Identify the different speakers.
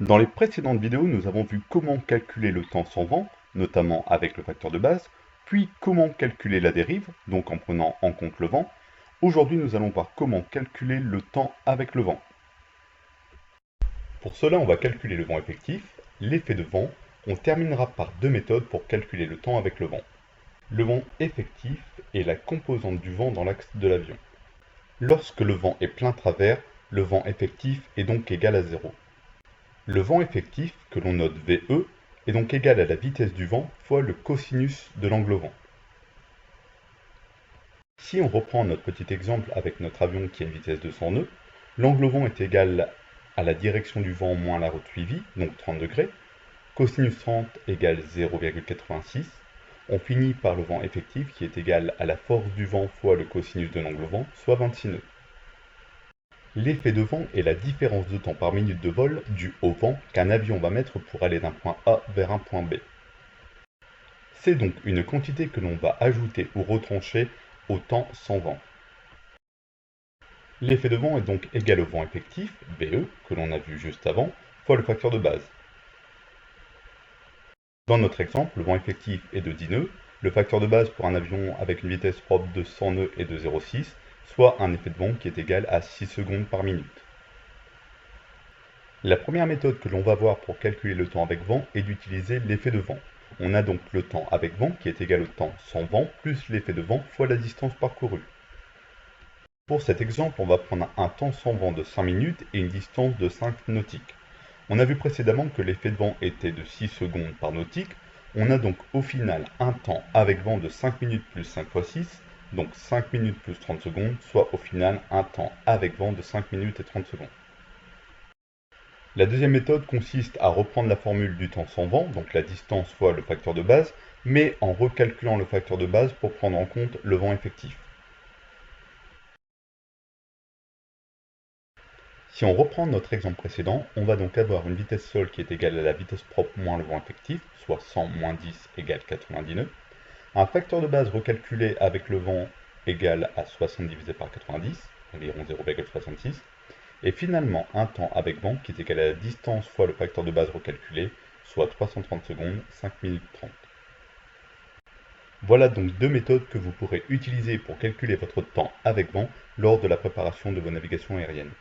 Speaker 1: Dans les précédentes vidéos, nous avons vu comment calculer le temps sans vent, notamment avec le facteur de base, puis comment calculer la dérive, donc en prenant en compte le vent. Aujourd'hui, nous allons voir comment calculer le temps avec le vent. Pour cela, on va calculer le vent effectif, l'effet de vent. On terminera par deux méthodes pour calculer le temps avec le vent. Le vent effectif est la composante du vent dans l'axe de l'avion. Lorsque le vent est plein travers, le vent effectif est donc égal à 0. Le vent effectif, que l'on note VE, est donc égal à la vitesse du vent fois le cosinus de l'angle vent. Si on reprend notre petit exemple avec notre avion qui a une vitesse de 100 nœuds, l'angle vent est égal à la direction du vent moins la route suivie, donc 30 degrés. Cosinus 30 égale 0,86. On finit par le vent effectif qui est égal à la force du vent fois le cosinus de l'angle vent, soit 26 nœuds. L'effet de vent est la différence de temps par minute de vol due au vent qu'un avion va mettre pour aller d'un point A vers un point B. C'est donc une quantité que l'on va ajouter ou retrancher au temps sans vent. L'effet de vent est donc égal au vent effectif, VE, que l'on a vu juste avant, fois le facteur de base. Dans notre exemple, le vent effectif est de 10 nœuds, le facteur de base pour un avion avec une vitesse propre de 100 nœuds est de 0,6, soit un effet de vent qui est égal à 6 secondes par minute. La première méthode que l'on va voir pour calculer le temps avec vent est d'utiliser l'effet de vent. On a donc le temps avec vent qui est égal au temps sans vent plus l'effet de vent fois la distance parcourue. Pour cet exemple, on va prendre un temps sans vent de 5 minutes et une distance de 5 nautiques. On a vu précédemment que l'effet de vent était de 6 secondes par nautique. On a donc au final un temps avec vent de 5 minutes plus 5 fois 6, donc 5 minutes plus 30 secondes, soit au final un temps avec vent de 5 minutes et 30 secondes. La deuxième méthode consiste à reprendre la formule du temps sans vent, donc la distance fois le facteur de base, mais en recalculant le facteur de base pour prendre en compte le vent effectif. Si on reprend notre exemple précédent, on va donc avoir une vitesse sol qui est égale à la vitesse propre moins le vent effectif, soit 100 moins 10 égale 90 nœuds, un facteur de base recalculé avec le vent égal à 60 divisé par 90, environ 0,66, et finalement un temps avec vent qui est égal à la distance fois le facteur de base recalculé, soit 330 secondes, 5 minutes 30. Voilà donc deux méthodes que vous pourrez utiliser pour calculer votre temps avec vent lors de la préparation de vos navigations aériennes.